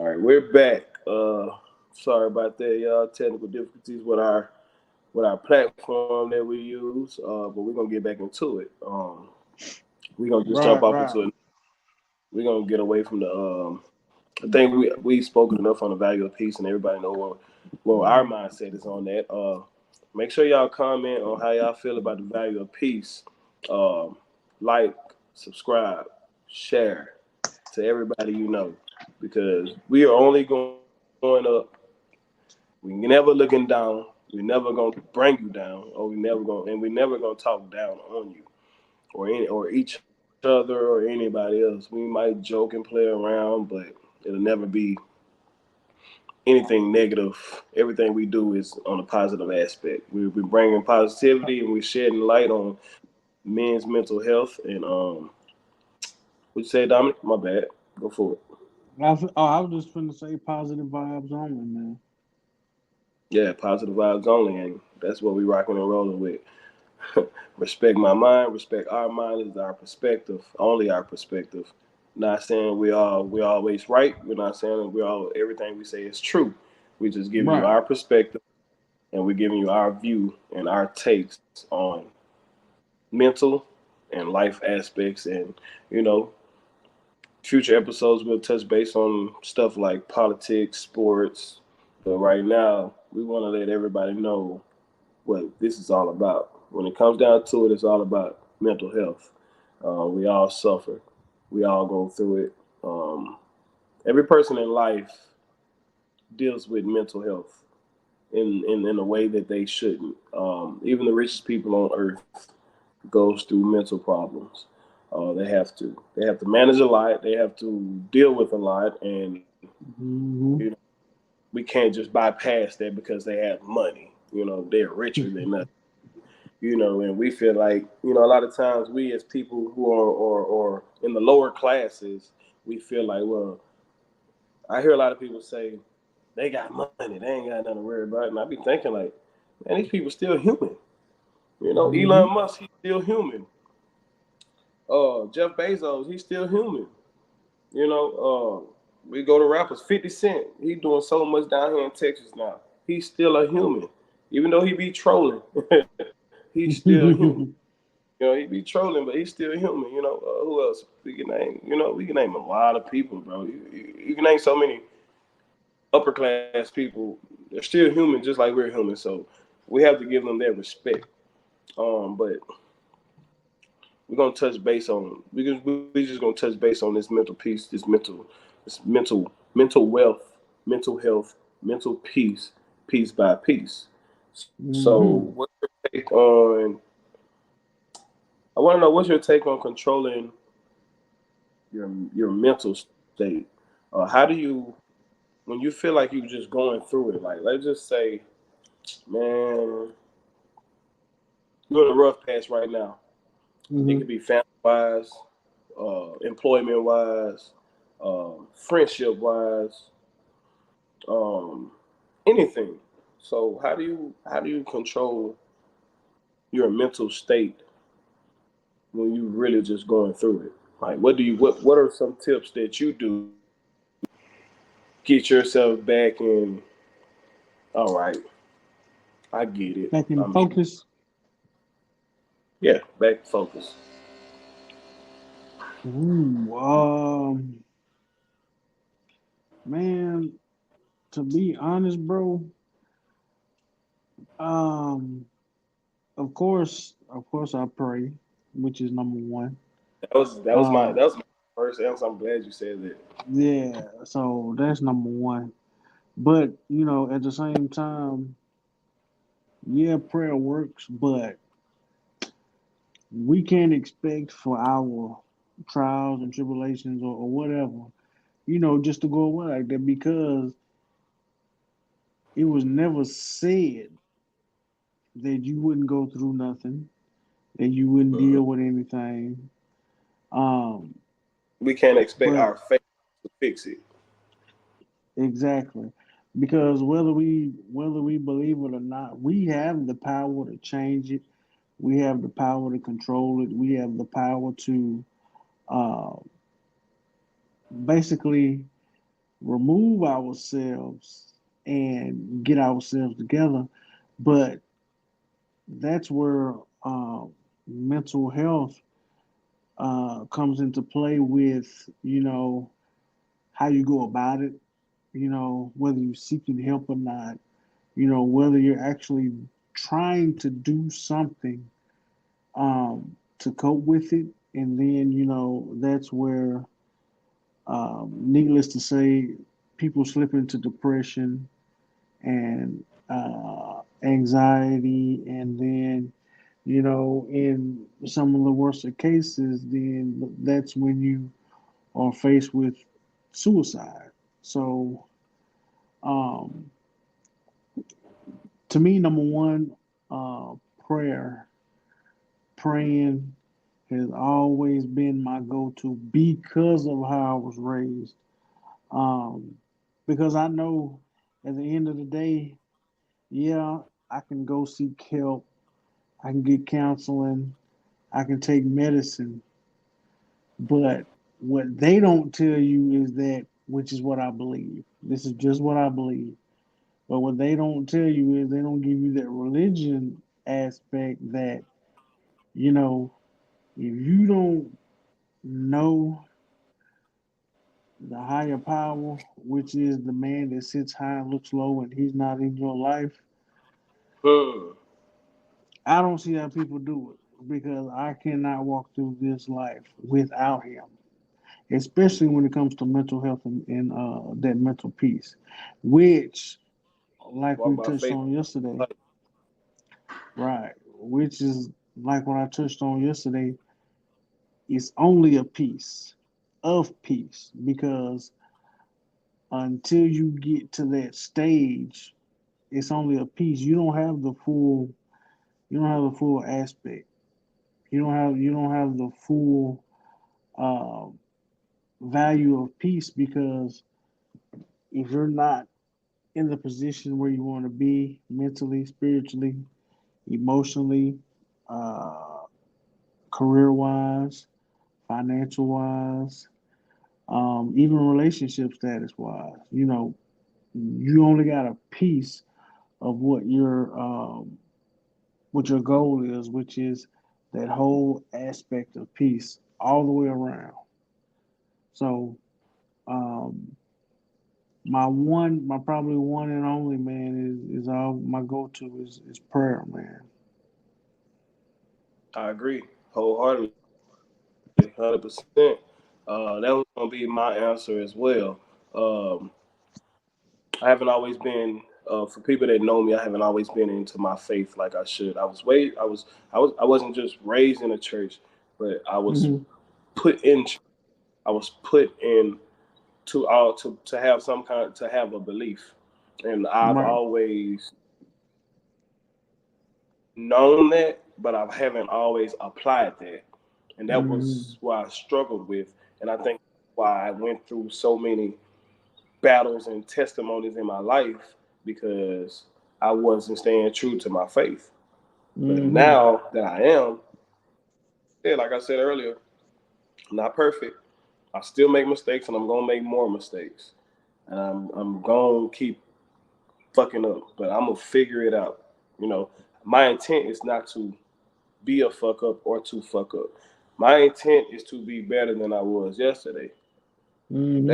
right, we're back. Sorry about that, y'all. Technical difficulties with our platform that we use. But we're gonna get back into it. We're gonna just jump Right, off right. into it. We're gonna get away from the. I think we spoken enough on the value of peace, and everybody know what our mindset is on that. Make sure y'all comment on how y'all feel about the value of peace. Um, like, subscribe, share to everybody you know, because we are only going up. We never looking down. We never gonna bring you down, or we never gonna talk down on you or each other or anybody else. We might joke and play around, but it'll never be anything negative. Everything we do is on a positive aspect. We're bringing positivity and we're shedding light on men's mental health. And what you say, Dominic? My bad. Go for it. I was just finna say positive vibes only, man. Yeah, positive vibes only, and that's what we rocking and rolling with. Respect my mind, respect our mind is our perspective, only our perspective. Not saying we always right. We're not saying we all everything we say is true. We just giving you Right. our perspective and we're giving you our view and our takes on mental and life aspects. And you know, future episodes we'll touch base on stuff like politics, sports. But right now, we want to let everybody know what this is all about. When it comes down to it, it's all about mental health. We all suffer. We all go through it. Um, every person in life deals with mental health in a way that they shouldn't. Even the richest people on earth goes through mental problems. They have to manage a lot. They have to deal with a lot, and you know Hmm. we can't just bypass that because they have money. They're richer than us. And we feel like a lot of times we as people who are or in the lower classes, we feel like, well, I hear a lot of people say they got money, they ain't got nothing to worry about, and I be thinking like, man, these people still human. Hmm. Elon Musk, he's still human. Jeff Bezos, he's still human. We go to rappers. 50 Cent, he doing so much down here in Texas now. He's still a human, even though he be trolling. He's still human. He be trolling, but he's still human. Who else we can name? We can name a lot of people, bro. You can name so many upper class people. They're still human, just like we're human. So we have to give them their respect. But we're gonna touch base on we just gonna touch base on this mental piece, this mental wealth, mental health, mental peace, piece by piece. So, Hmm. what's your take on? I want to know what's your take on controlling your mental state. How do you when you feel like you're just going through it? Like, let's just say, man, you're in a rough patch right now. It Hmm. could be family wise, employment wise, friendship wise, um, anything. So how do you control your mental state when you really just going through it? Like what are some tips that you do get yourself back in? All right, I get it. Back in I'm here. focus. Yeah, back to focus. Ooh, man, to be honest, bro, um, of course, I pray, which is number one. That was my first answer. I'm glad you said that. Yeah, so that's number one. But at the same time, yeah, prayer works, but we can't expect for our trials and tribulations or whatever, just to go away like that because it was never said that you wouldn't go through nothing, that you wouldn't Mhm. deal with anything. Um, We can't expect but our faith to fix it. exactly. Because whether we believe it or not, we have the power to change it. We have the power to control it. We have the power to uh, basically remove ourselves and get ourselves together. But that's where mental health comes into play with, how you go about it, whether you're seeking help or not, whether you're actually trying to do something to cope with it. And then, that's where, needless to say, people slip into depression and anxiety. And then, in some of the worst of cases, then that's when you are faced with suicide. So, um, to me, number one, uh, prayer, praying has always been my go-to because of how I was raised. Um, because I know at the end of the day, yeah, I can go seek help, I can get counseling, I can take medicine, but what they don't tell you is that, which is what I believe. This is just what I believe. But what they don't tell you is they don't give you that religion aspect that, you know, if you don't know the higher power, which is the man that sits high and looks low, and he's not in your life, Hmm. I don't see how people do it because I cannot walk through this life without him, especially when it comes to mental health and that mental peace, which, like Walk we by touched faith. on yesterday, right, which is like what I touched on yesterday, it's only a piece of peace because until you get to that stage, it's only a piece. You don't have the full aspect. You don't have the full uh, value of peace because if you're not in the position where you want to be mentally, spiritually, emotionally, uh, career wise, financial wise, even relationship status wise, you only got a piece of what your goal is, which is that whole aspect of peace all the way around. So, um, my probably one and only, man, is all my go to is prayer, man. I agree wholeheartedly, 100%. That was gonna be my answer as well. Um, I haven't always been for people that know me. I haven't always been into my faith like I should. I wasn't just raised in a church, but I was Hmm. put in. I was put in to have some kind to have a belief, and I've Right. always known that, but I haven't always applied that, and that Hmm. was what I struggled with, and I think why I went through so many battles and testimonies in my life because I wasn't staying true to my faith. But Hmm. now that I am, yeah, like I said earlier, I'm not perfect. I still make mistakes, and I'm gonna make more mistakes, and I'm gonna keep fucking up, but I'm gonna figure it out. You know, my intent is not to be a fuck up or to fuck up. My intent is to be better than I was yesterday. Hmm.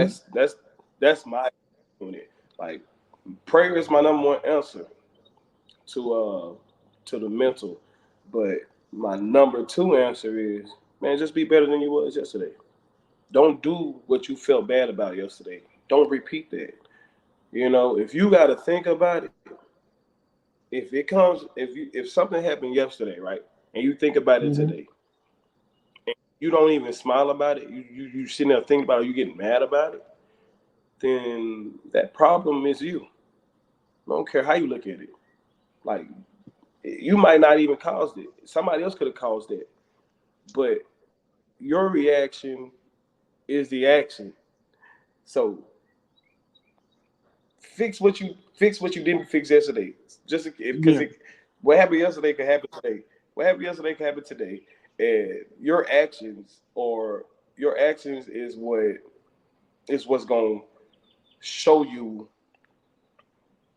That's my unit. Like prayer is my number one answer to to the mental, but my number two answer is man, just be better than you was yesterday. Don't do what you felt bad about yesterday. Don't repeat that. You know, if you got to think about it, if something happened yesterday, right, and you think about it Hmm. today, and you don't even smile about it, you sitting there thinking about it, you getting mad about it, then that problem is you. I don't care how you look at it. Like you might not even caused it. Somebody else could have caused it, but your reaction is the action. So fix what you didn't fix yesterday. Just because Yeah. what happened yesterday could happen today. What happened yesterday could happen today, and your actions is what's going to show you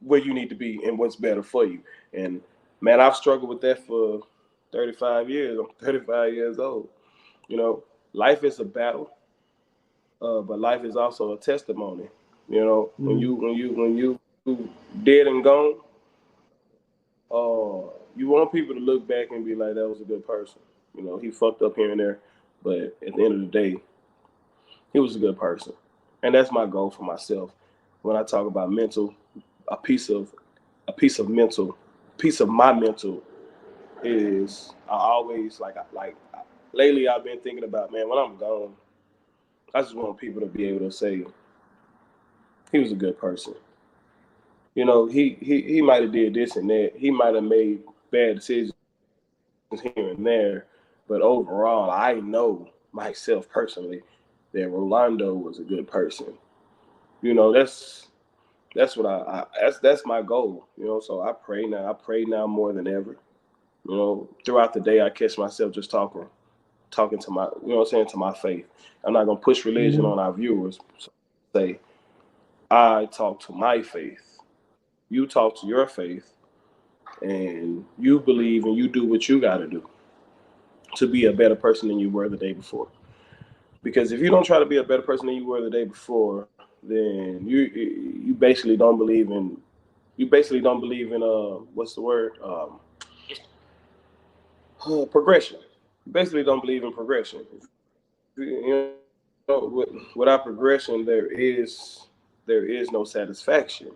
where you need to be and what's better for you. And man, I've struggled with that for 35 years. I'm 35 years old. You know, life is a battle, but life is also a testimony. You know, Mm-hmm. when you dead and gone, you want people to look back and be like, that was a good person. You know, he fucked up here and there, but at the end of the day, he was a good person. And that's my goal for myself. When I talk about mental, a piece of a piece of mental, piece of my mental is I always like lately I've been thinking about, man, when I'm gone, I just want people to be able to say he was a good person. You know, he might have did this and that. He might have made bad decisions here and there, but overall, I know myself personally that Rolando was a good person. You know, that's what that's my goal. You know, so I pray now. I pray now more than ever. You know, throughout the day, I catch myself just talking to my, you know what I'm saying, to my faith. I'm not gonna push religion Mm-hmm. on our viewers. So say I talk to my faith. You talk to your faith, and you believe and you do what you got to do to be a better person than you were the day before. Because if you don't try to be a better person than you were the day before, then you basically don't believe in what's the word, progression. You basically don't believe in progression. You know, without progression, there is no satisfaction.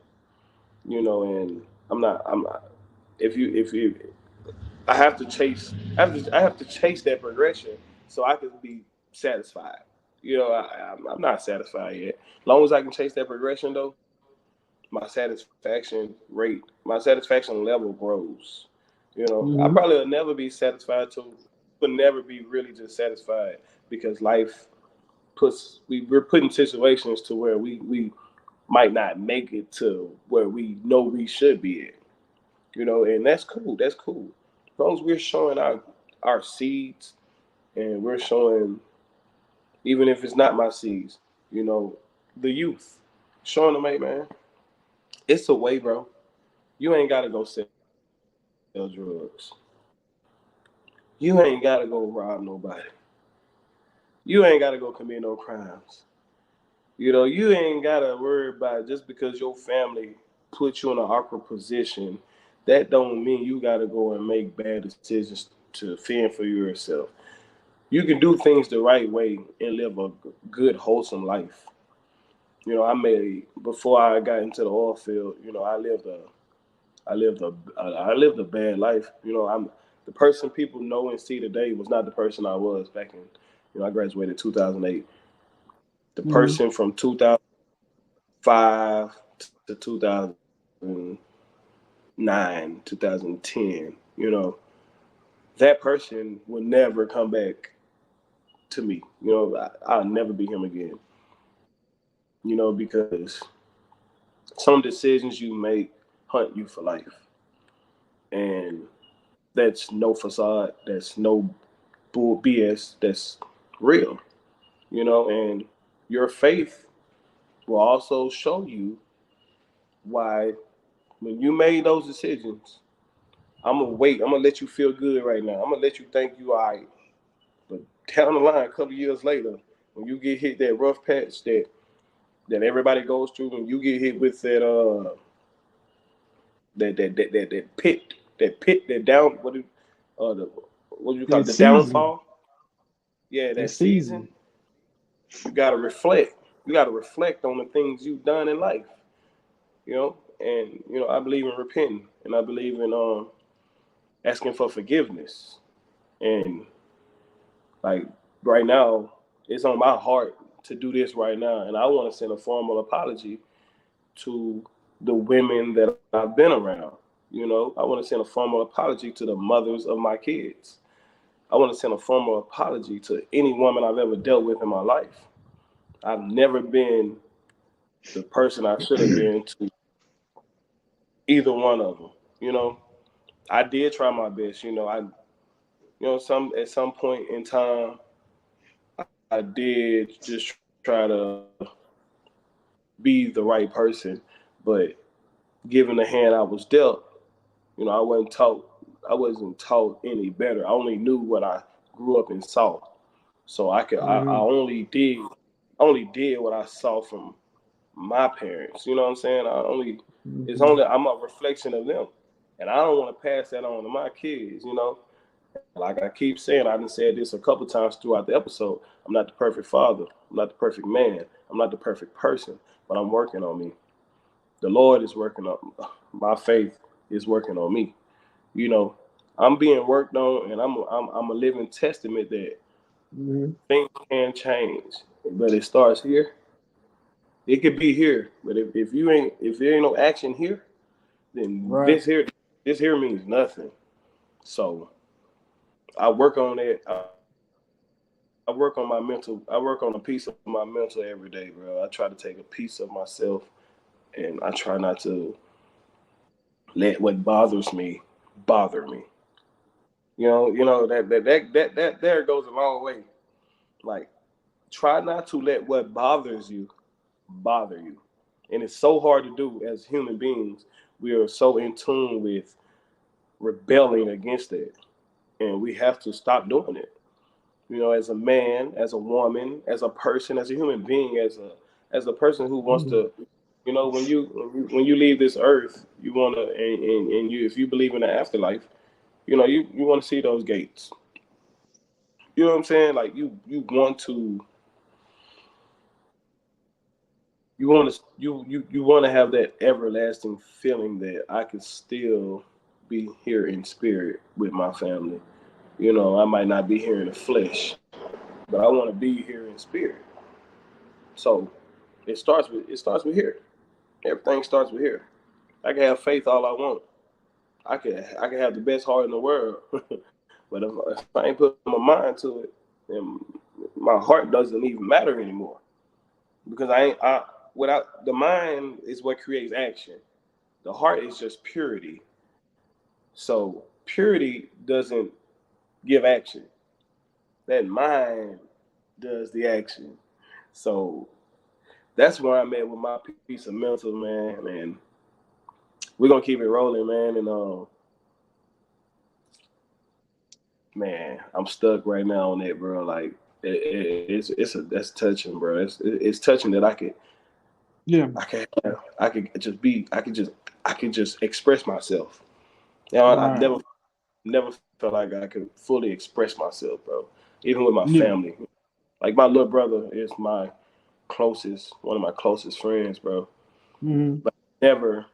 You know, and I'm not. If you I have to chase that progression so I can be satisfied. You know, I'm not satisfied yet. As long as I can chase that progression, though, my satisfaction level grows. You know, I Mm-hmm. probably will never be satisfied to, will never be really just satisfied because life we're put in situations to where we might not make it to where we know we should be at. You know, and that's cool. That's cool. As long as we're showing our seeds and we're showing, even if it's not my seeds, you know, the youth, showing them, hey man, it's a way, bro. You ain't gotta go sell drugs. You ain't gotta go rob nobody. You ain't gotta go commit no crimes. You know, you ain't gotta worry about just because your family put you in an awkward position. That don't mean you gotta go and make bad decisions to fend for yourself. You can do things the right way and live a good, wholesome life. You know, I made before I got into the oil field. You know, I lived a bad life. You know, I'm the person people know and see today was not the person I was back in. You know, I graduated 2008. The Mm-hmm. person from 2005 to 2009, 2010. You know, that person will never come back to me. You know, I'll never be him again. You know, because some decisions you make hunt you for life. And that's no facade, that's no bull BS, that's real, you know, and your faith will also show you why when you made those decisions, I'm gonna let you feel good right now. I'm gonna let you think you all right. But down the line, a couple years later, when you get hit that rough patch that everybody goes through, when you get hit with that pit, that down, the what do you call That it, the season. downfall? Yeah, That that season. season. You gotta reflect. You gotta reflect on the things you've done in life. You know, and you know, I believe in repenting, and I believe in asking for forgiveness. And like right now, it's on my heart to do this right now, and I want to send a formal apology to the women that I've been around. You know, I want to send a formal apology to the mothers of my kids. I want to send a formal apology to any woman I've ever dealt with in my life. I've never been the person I should have been to either one of them. You know, I did try my best. Some at some point in time, I did just try to be the right person. But given the hand I was dealt, I wasn't taught any better. I only knew what I grew up and saw. So I Mm-hmm. only did what I saw from my parents. You know what I'm saying? Mm-hmm. I'm a reflection of them. And I don't want to pass that on to my kids, you know. Like I keep saying, I've said this a couple times throughout the episode. I'm not the perfect father. I'm not the perfect man. I'm not the perfect person, but I'm working on me. The Lord is working on my faith is working on me. You know, I'm being worked on, and I'm a living testament that Mm-hmm. things can change, but it starts here. It could be here, but if there ain't no action here, then Right. this here means nothing. So I work on that. I work on my mental. I work on a piece of my mental every day, bro. I try to take a piece of myself, and I try not to let what bothers me bother me. That there goes a long way. Like, try not to let what bothers you bother you, and it's so hard to do as human beings. We are so in tune with rebelling against it, and we have to stop doing it. As a man, as a woman, as a person, as a human being, as a person who wants Mm-hmm. to, when you leave this earth, you want to, and you if you believe in the afterlife, you want to see those gates. You know what I'm saying? Like you want to have that everlasting feeling that I can still be here in spirit with my family. I might not be here in the flesh, but I want to be here in spirit. So it starts with here. Everything starts with here. I can have faith all I want. I can have the best heart in the world, but if I ain't put my mind to it, then my heart doesn't even matter anymore. Because I ain't I without the mind is what creates action. The heart is just purity. So purity doesn't give action. That mind does the action. So that's where I'm at with my piece of mental, man. And we're gonna keep it rolling, man. And man, I'm stuck right now on that, bro. Like that's touching, bro. It's touching that Yeah. I could just express myself. I've Right. never felt like I could fully express myself, bro. Even with my Yeah. family, like my little brother is one of my closest friends, bro. Mm-hmm. But I never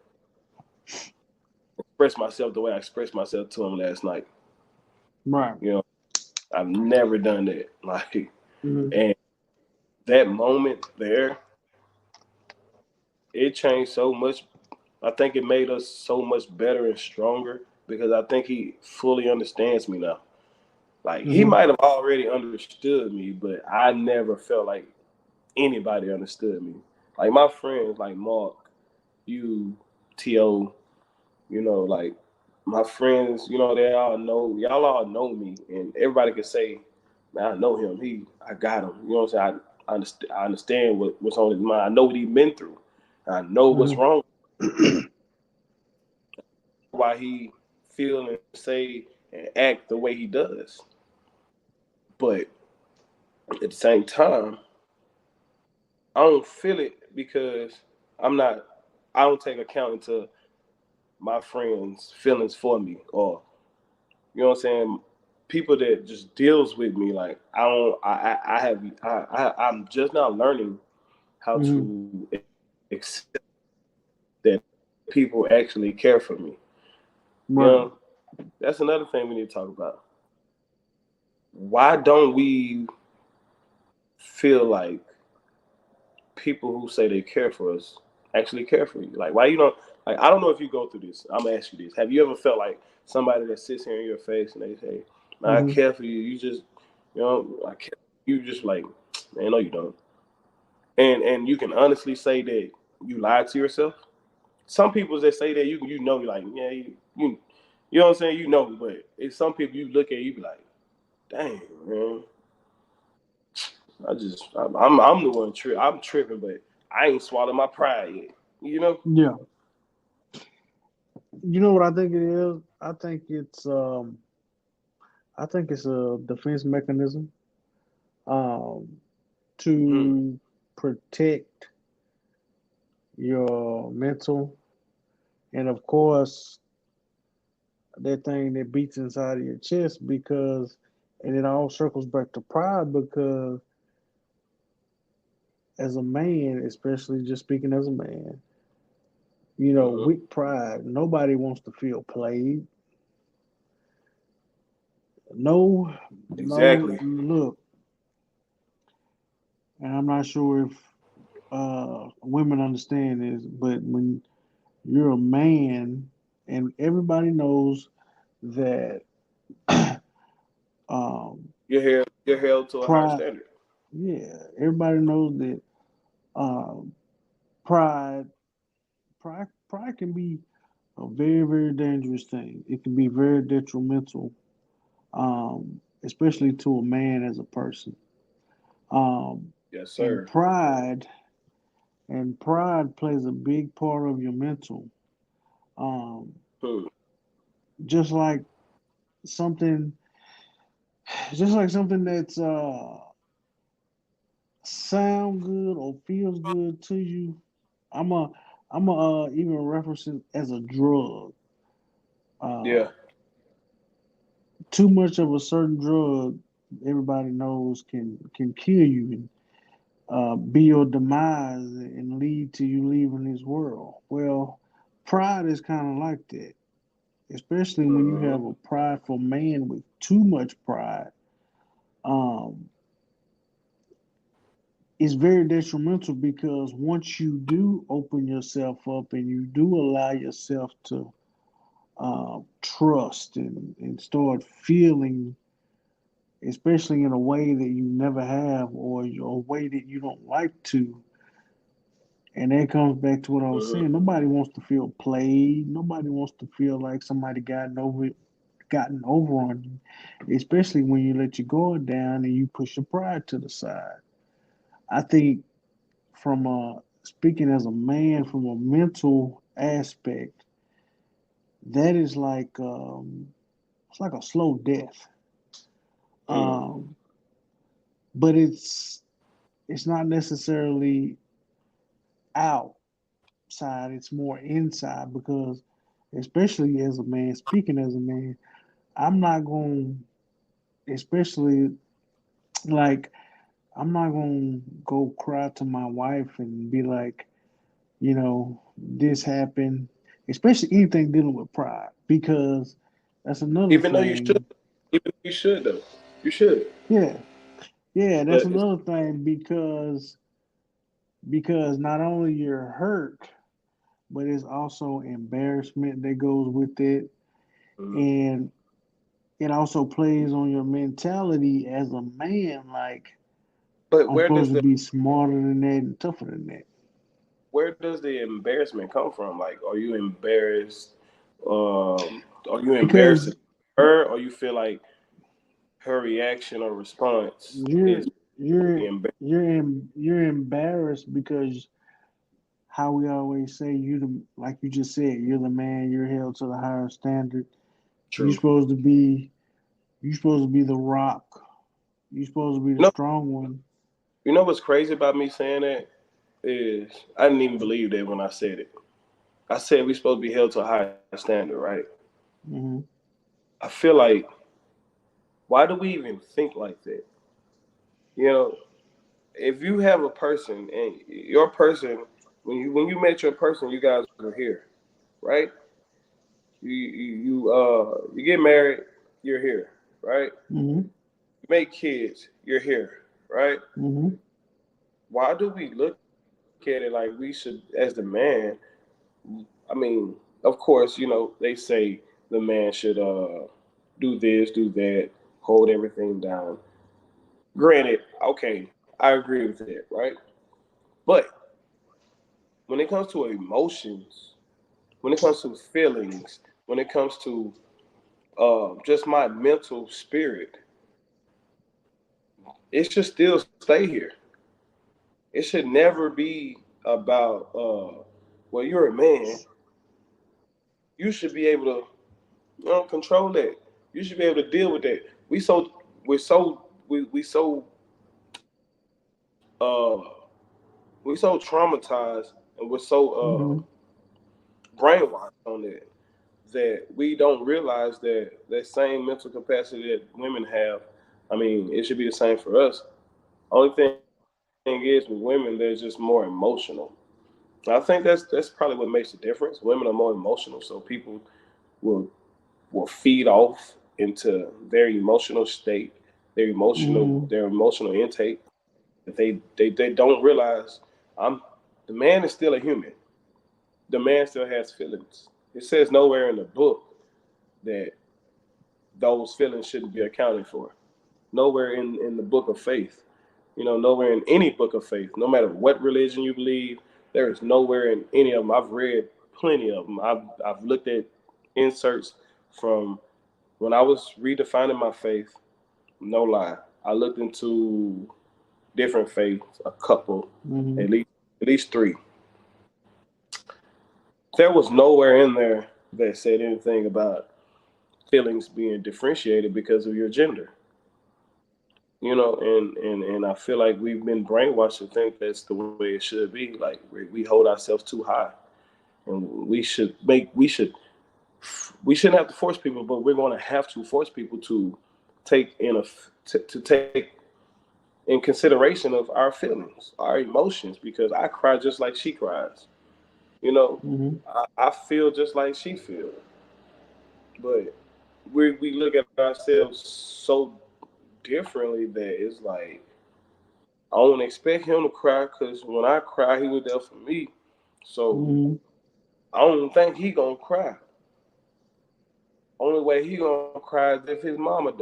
expressed myself the way I expressed myself to him last night. Right. You know, I've never done that. Like, Mm-hmm. and that moment there, it changed so much. I think it made us so much better and stronger because I think he fully understands me now. Like he Mm-hmm. might have already understood me, but I never felt like anybody understood me. Like my friends, like Mark, you, To, like my friends, y'all all know me, and everybody can say, "Man, I know him. I got him." You know what I'm saying? I understand what's on his mind. I know what he's been through. I know what's Mm-hmm. wrong. Why he feel and say and act the way he does. But at the same time, I don't feel it because I'm not. I don't take account into my friends' feelings for me, or what I'm saying. People that just deals with me like I don't. I have. I'm just now learning how Mm-hmm. to accept that people actually care for me. You Right. know, that's another thing we need to talk about. Why don't we feel like people who say they care for us actually care for you? Like, why you don't? Like, I don't know if you go through this. I'm gonna ask you this: have you ever felt like somebody that sits here in your face and they say, "Man, I Mm-hmm. care for you." You just, I care. You just like, man, no, you don't. And you can honestly say that you lied to yourself. Some people that say that you're like, yeah, you know what I'm saying, but it's some people you look at, you be like, dang, man, I'm the one I'm tripping, but I ain't swallowed my pride yet. You know? Yeah. You know what I think it is? I think it's a defense mechanism um Hmm. to protect your mental, and of course that thing that beats inside of your chest, because and it all circles back to pride, because as a man, especially just speaking as a man, Hmm. with pride, nobody wants to feel played. No, no, Exactly. look, and I'm not sure if women understand this, but when you're a man, and everybody knows that um, You're held to a higher pride, standard. yeah, everybody knows that um, pride, pride can be a very, very dangerous thing. It can be very detrimental, especially to a man as a person. Um, Yes, and sir. pride plays a big part of your mental. Um, Hmm. just like something, just like something that's sound good or feels good to you. I'm a, I'm a even reference it as a drug. Uh, Yeah. too much of a certain drug, everybody knows can kill you and be your demise and lead to you leaving this world. Well, pride is kind of like that, especially when you Hmm. have a prideful man with too much pride. Um, it's very detrimental, because once you do open yourself up and you do allow yourself to trust and start feeling, especially in a way that you never have, or a way that you don't like to. And that comes back to what I was Hmm. saying. Nobody wants to feel played. Nobody wants to feel like somebody gotten over on you, especially when you let your guard down and you push your pride to the side. I think from speaking as a man from a mental aspect, that is like it's like a slow death. Hmm. Um, but it's not necessarily outside, it's more inside, because especially as a man, speaking as a man, I'm not going, especially like, I'm not going to go cry to my wife and be like, this happened, especially anything dealing with pride, because that's another Even though you should, thing. even though you should though, you should. Yeah, yeah, that's But it's, another thing, because not only you're hurt, but it's also embarrassment that goes with it, mhm. and it also plays on your mentality as a man. Like, But I'm supposed to be smarter than that and tougher than that. where does the embarrassment come from? Like, are you embarrassed? Are you embarrassed Because at her, or you feel like her reaction or response you're is you're embarrassing? you're embarrassed, because how we always say, like you just said, you're the man, you're held to the higher standard. You're True. supposed to be you're supposed to be the rock. You're supposed to be the No, strong one. you know what's crazy about me saying that is I didn't even believe that when I said it. I said we're supposed to be held to a higher standard, right? Hmm. I feel like why do we even think like that? You know, if you have a person and your person when you met your person, you guys were here, right? You get married, you're here, right? Hmm. You make kids, you're here, right? Hmm. Why do we look at it like we should, as the man? I mean, of course, they say the man should do this, do that, hold everything down. Granted, okay, I agree with that, right? But when it comes to emotions, when it comes to feelings, when it comes to just my mental spirit, it should still stay here. It should never be. about well, you're a man, you should be able to control that. You should be able to deal with that. Uh we so traumatized and we're so Mm-hmm. brainwashed on that we don't realize that that same mental capacity that women have, I mean, it should be the same for us. Only thing is with women, they're just more emotional. I think that's probably what makes the difference. Women are more emotional, so people will will feed off into their emotional state, Mm-hmm. their emotional intake. They don't realize I'm the man is still a human. The man still has feelings. It says nowhere in the book that those feelings shouldn't be accounted for. Nowhere in the book of faith. Nowhere in any book of faith, no matter what religion you believe, there is nowhere in any of them. I've read plenty of them. I've looked at inserts from when I was redefining my faith. No lie, I looked into different faiths, a couple, Mm-hmm. at least three. There was nowhere in there that said anything about feelings being differentiated because of your gender. And I feel like we've been brainwashed to think that's the way it should be. Like we hold ourselves too high, and we shouldn't have to force people, but we're going to have to force people to take in a to take in consideration of our feelings, our emotions, because I cry just like she cries. You know, Mm-hmm. I feel just like she feels, but we look at ourselves so differently that it's like I don't expect him to cry because when I cry, he was there for me. So Mm-hmm. I don't think he gonna cry. Only way he gonna cry is if his mama die.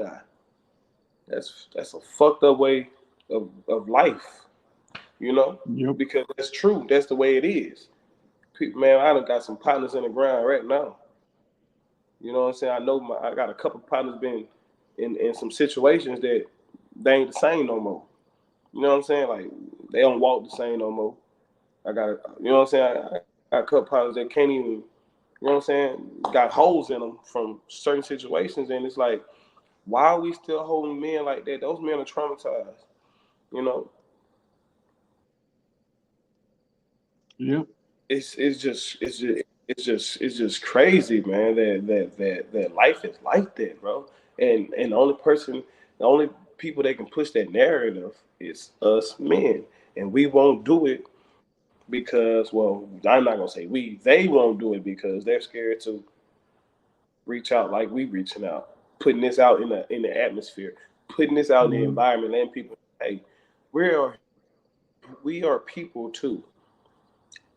That's a fucked up way of life, you know? Yep. Because that's true. That's the way it is. Man, I done got some partners in the ground right now. You know what I'm saying? I got a couple partners been in some situations that they ain't the same no more. You know what I'm saying? Like they don't walk the same no more. You know what I'm saying? I got a couple partners that can't even, you know what I'm saying? Got holes in them from certain situations, and it's like, why are we still holding men like that? Those men are traumatized. You know, Yep. it's just crazy, man. That life is like that, bro. And the only people that can push that narrative is us men, and we won't do it because, well, I'm not gonna say we. They won't do it because they're scared to reach out like we reaching out, putting this out in the atmosphere, putting this out in the Mm-hmm. environment, letting people, hey, we are people too.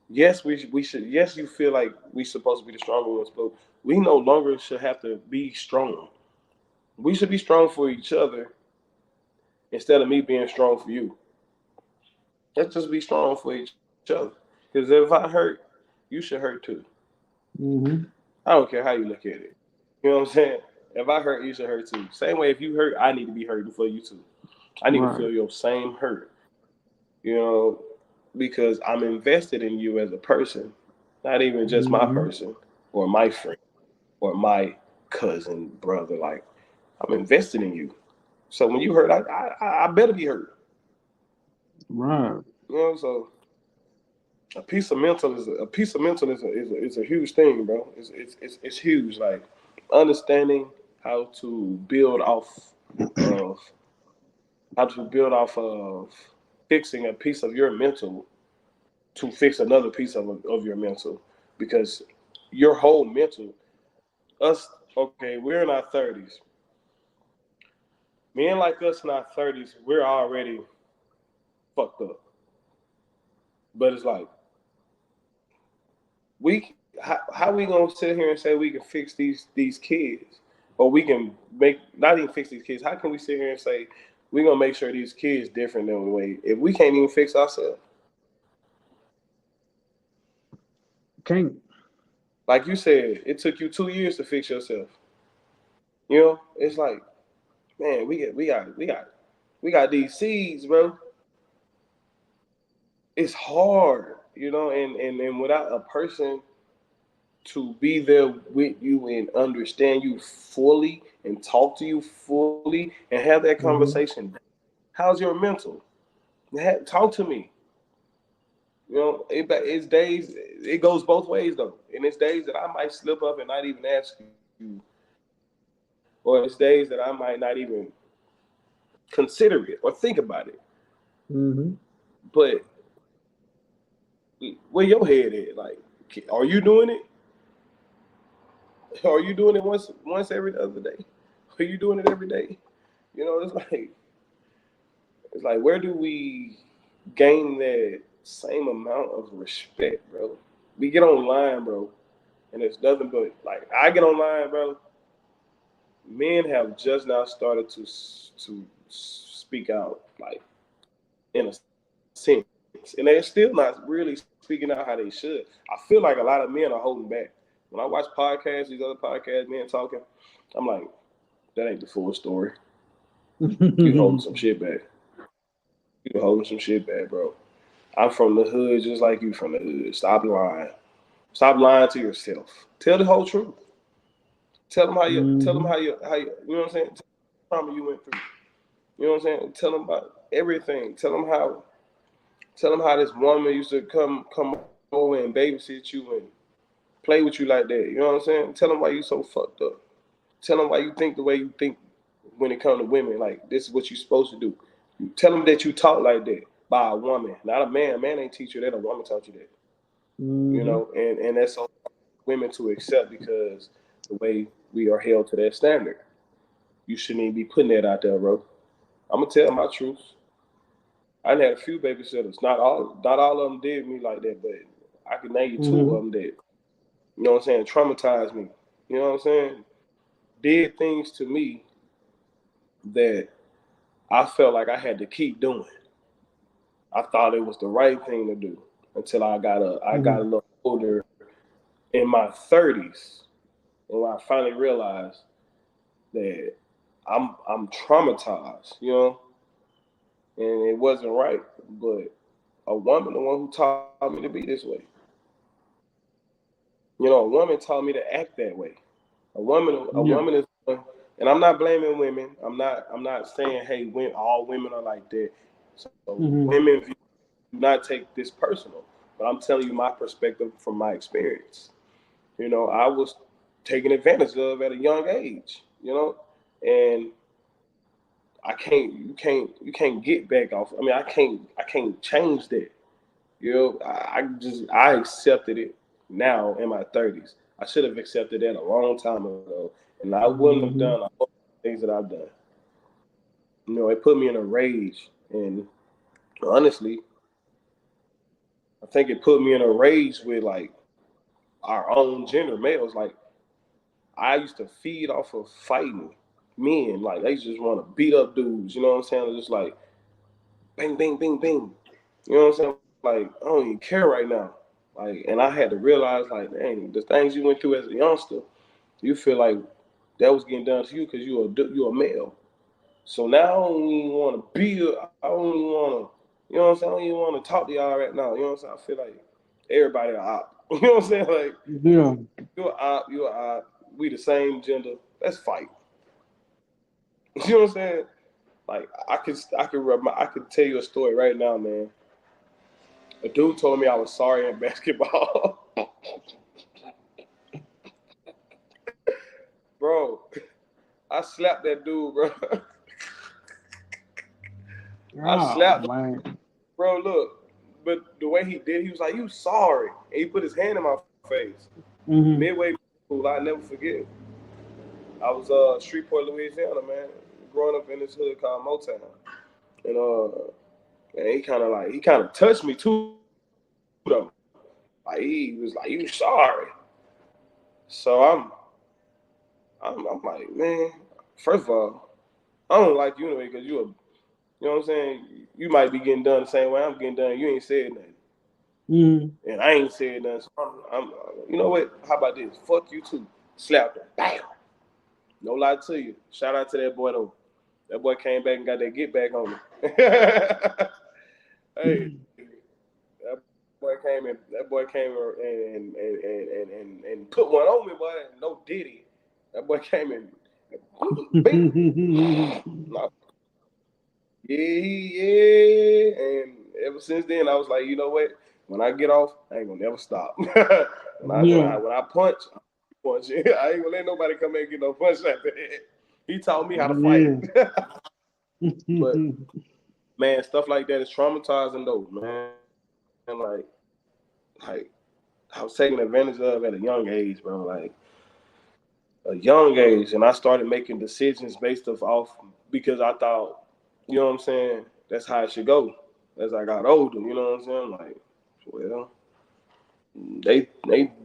Yes, we should. Yes, you feel like we supposed to be the stronger ones, but we no longer should have to be strong. We should be strong for each other instead of me being strong for you. Let's just be strong for each other. Because if I hurt, you should hurt too. Mm-hmm. I don't care how you look at it. You know what I'm saying? If I hurt, you should hurt too. Same way, if you hurt, I need to be hurting for you too. I need to Right. feel your same hurt. You know, because I'm invested in you as a person, not even just my Mm-hmm. person or my friend or my cousin, brother. Like I'm invested in you. So when you hurt, I better be hurt. Right. You know, so a piece of mental is a huge thing, bro. It's huge. Like understanding how to build off of how to build off of fixing a piece of your mental to fix another piece of your mental, because your whole mental, us, okay, we're in our 30s. Men like us in our 30s, we're already fucked up. But it's like how we gonna sit here and say we can fix these kids, or we can make not even fix these kids? How can we sit here and say we gonna make sure these kids different than the way if we can't even fix ourselves? Can't. Like you said, it took you 2 years to fix yourself. You know, it's like, man, we got these seeds, bro. It's hard. you know, and without a person to be there with you and understand you fully and talk to you fully and have that Mm-hmm. conversation. How's your mental? Talk to me. You know, it's days. It goes both ways though, and it's days that I might slip up and not even ask you, or it's days that I might not even consider it or think about it. Mm-hmm. But where your head at? Like, are you doing it? Are you doing it once every other day? Are you doing it every day? You know, it's like where do we gain that same amount of respect, bro? We get online, bro, and it's nothing but like I get online, bro. Men have just now started to speak out, like in a sense, and they're still not really speaking out how they should. I feel like a lot of men are holding back. When I watch podcasts, these other podcasts, men talking, I'm like, that ain't the full story. You holding some shit back. You holding some shit back, bro. I'm from the hood just like you from the hood. Stop lying. Stop lying to yourself. Tell the whole truth. Tell them Mm-hmm. you know what I'm saying? Tell them the trauma you went through. You know what I'm saying? Tell them about everything. Tell them how this woman used to come over and babysit you and play with you like that. You know what I'm saying? Tell them why you so fucked up. Tell them why you think the way you think when it comes to women. Like this is what you're supposed to do. You tell them that you talk like that by a woman, not a man. A man ain't teach you that. A woman taught you that. You Mm-hmm. know, and that's so women to accept because the way we are held to that standard. You shouldn't even be putting that out there, bro. I'm gonna tell my truth. I had a few babysitters. Not all of them did me like that, but I can name you two Mm-hmm. of them that you know what I'm saying traumatized me. You know what I'm saying? Did things to me that I felt like I had to keep doing. I thought it was the right thing to do until I got a little older in my 30s, and when I finally realized that I'm traumatized, you know, and it wasn't right. But a woman, the one who taught me to be this way, you know, a woman taught me to act that way. A Yeah. woman is, and I'm not blaming women. I'm not saying hey, when all women are like that. So Mm-hmm. women do not take this personal, but I'm telling you my perspective from my experience. You know, I was taken advantage of at a young age. You know, and you can't get back off. I mean, I can't change that. You know, I accepted it now in my 30s. I should have accepted that a long time ago, and I wouldn't have done Mm-hmm. all the things that I've done. You know, it put me in a rage, and honestly, I think it put me in a rage with like our own gender males. Like I used to feed off of fighting men. Like they just want to beat up dudes. You know what I'm saying? Just like bang, bang, bang, bang. You know what I'm saying? Like I don't even care right now. Like, and I had to realize, like, dang, the things you went through as a youngster, you feel like that was getting done to you because you're a male. So now I don't even want to be. I don't even want to. You know what I'm saying? I don't even want to talk to y'all right now. You know what I'm saying? I feel like everybody a op. You know what I'm saying? Like Yeah. you're a op. You're a op. We the same gender. Let's fight. You know what I'm saying? Like I could tell you a story right now, man. A dude told me I was sorry in basketball. Bro, I slapped that dude, bro. I Oh slapped him, man. bro. Look, but the way he did, he was like, "You sorry," and he put his hand in my face. Mm-hmm. Midway school, I never forget. I was Shreveport, Louisiana, man, growing up in this hood called Motown, and and he kind of touched me too, though. Like he was like, "You sorry," so I'm like, man. First of all, I don't like you anyway because you know what I'm saying? You might be getting done the same way I'm getting done. You ain't said nothing. Mm-hmm. And I ain't said nothing. So you know what? How about this? Fuck you too. Slapped him. Bam. No lie to you. Shout out to that boy though. That boy came back and got that get back on me. Hey, that boy came back. that boy came and put one on me, boy. No Diddy. That boy came and bing. No, yeah. And ever since then, I was like, you know what? When I get off, I ain't gonna never stop. Yeah, When I punch, I punch. I ain't gonna let nobody come in and get no punch after that. He taught me how to fight. yeah. But man, stuff like that is traumatizing though, man. Like I was taken advantage of at a young age, bro. Like a young age, and I started making decisions based off because I thought, you know what I'm saying, that's how it should go. As I got older, you know what I'm saying, like, well, they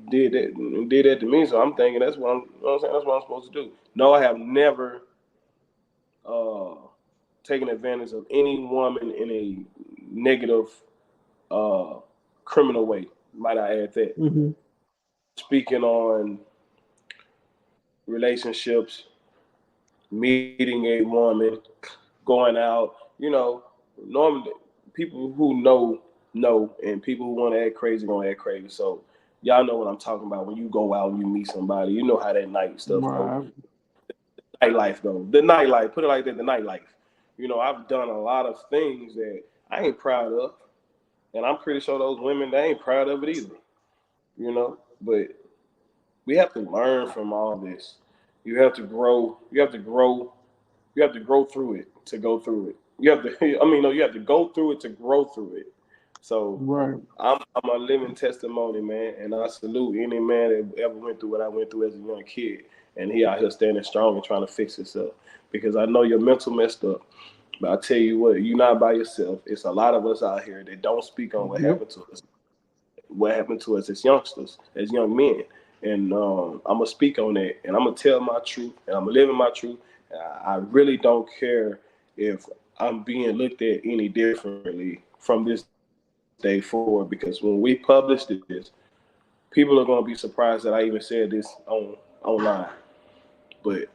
did that to me, so I'm thinking that's what I'm, you know what I'm saying, that's what I'm supposed to do. No, I have never uh, taken advantage of any woman in a negative, uh, criminal way. Might I add that? Hmm. Speaking on relationships, meeting a woman, going out, normally people who know, and people who want to act crazy gonna act crazy. So y'all know what I'm talking about. When you go out and you meet somebody, you know how that night stuff go. Right. Nightlife go. The nightlife, put it like that, the nightlife. I've done a lot of things that I ain't proud of, and I'm pretty sure those women they ain't proud of it either. But we have to learn from all this. You have to grow. You have to grow. You have to grow through it to go through it. You have to. I mean, no, you have to go through it to grow through it. So Right. I'm a living testimony, man, and I salute any man that ever went through what I went through as a young kid, and he out here standing strong and trying to fix himself. Because I know your mental messed up, but I tell you what, you're not by yourself. It's a lot of us out here that don't speak on Yep. what happened to us as youngsters, as young men. And I'm gonna speak on that, and I'm gonna tell my truth, and I'm gonna live in my truth. I really don't care if I'm being looked at any differently from this day forward, because when we publish this, people are gonna be surprised that I even said this online. But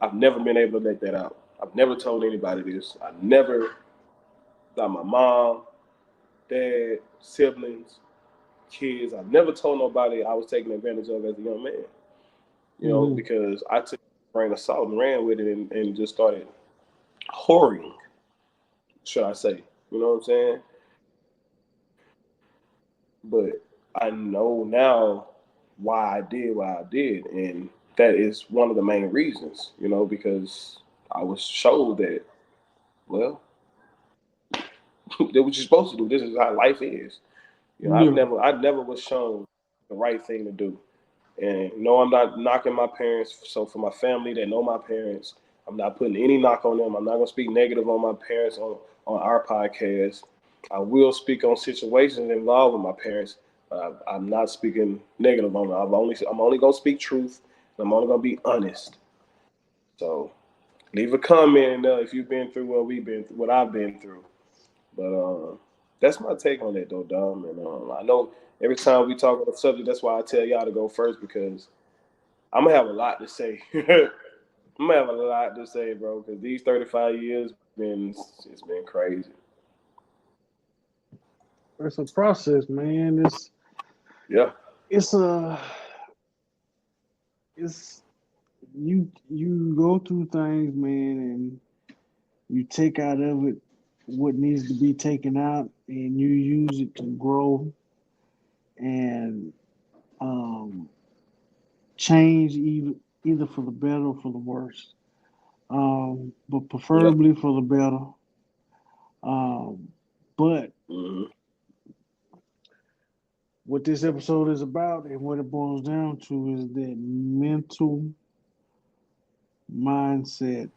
I've never been able to let that out. I've never told anybody this. I never, not my mom, dad, siblings, kids. I've never told nobody I was taken advantage of as a young man. Hmm. Because I took a grain of salt and ran with it and just started whoring, should I say. You know what I'm saying? But I know now why I did what I did. And that is one of the main reasons, because I was showed that, well, that what you're supposed to do. This is how life is. Yeah. I never was shown the right thing to do. And no, I'm not knocking my parents. So for my family that know my parents, I'm not putting any knock on them. I'm not gonna speak negative on my parents on our podcast. I will speak on situations involved with my parents, but I'm not speaking negative on them. I'm only gonna speak truth. And I'm only gonna be honest. So leave a comment if you've been through what I've been through. But that's my take on that though, Dom. And I know every time we talk on the subject, that's why I tell y'all to go first because I'm gonna have a lot to say. I'm gonna have a lot to say, bro, because these 35 years it's been crazy. It's a process, man. Yeah. It's a it's you go through things, man, and you take out of it what needs to be taken out, and you use it to grow and um, change either for the better or for the worse. But Yeah. preferably for the better. Um, but Hmm. what this episode is about and what it boils down to is that mental mindset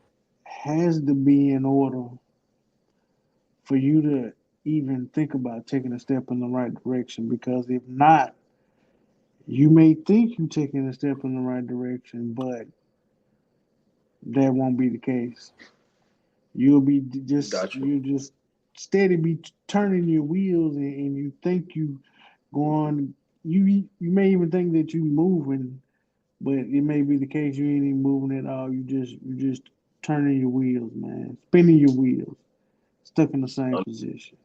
has to be in order for you to even think about taking a step in the right direction. Because if not, you may think you're taking a step in the right direction, but that won't be the case. You'll be just Got you. you just steady be turning your wheels, and you think you going. You may even think that you moving, but it may be the case you ain't even moving at all. You just turning your wheels, man, spinning your wheels, stuck in the same position.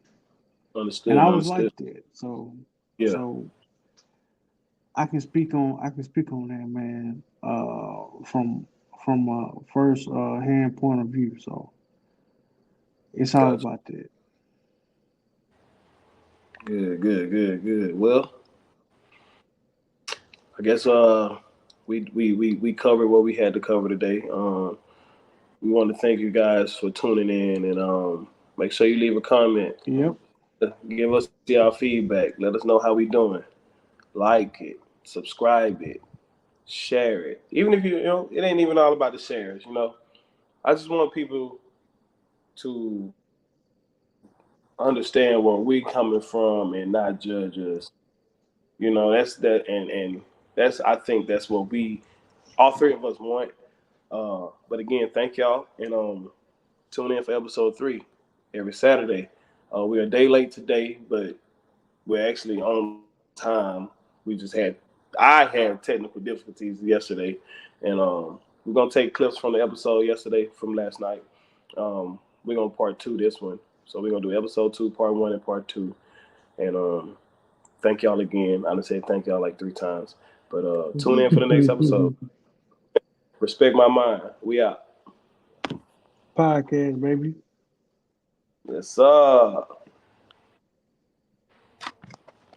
and Understood, I was understood. like that. So Yeah, so I can speak on that, man. From a first hand point of view. So it's all gotcha. about that. Good, good, good, good. Well, I guess we covered what we had to cover today. We want to thank you guys for tuning in, and make sure you leave a comment. Yep. Give us your feedback. Let us know how we doing. Like it, subscribe it, share it. Even if it ain't even all about the shares. I just want people to understand where we coming from and not judge us. That's that, and that's I think that's what we all three of us want. But again, thank y'all, and tune in for episode 3 every Saturday. We're a day late today, but we're actually on time. We just had I had technical difficulties yesterday, and we're gonna take clips from the episode yesterday from last night. We're gonna part 2 this one, so we're gonna do episode 2, part 1, and part 2. And thank y'all again. I done said thank y'all like 3 times, but tune in for the next episode. Respect my mind. We out. Podcast, baby. Yes, sir.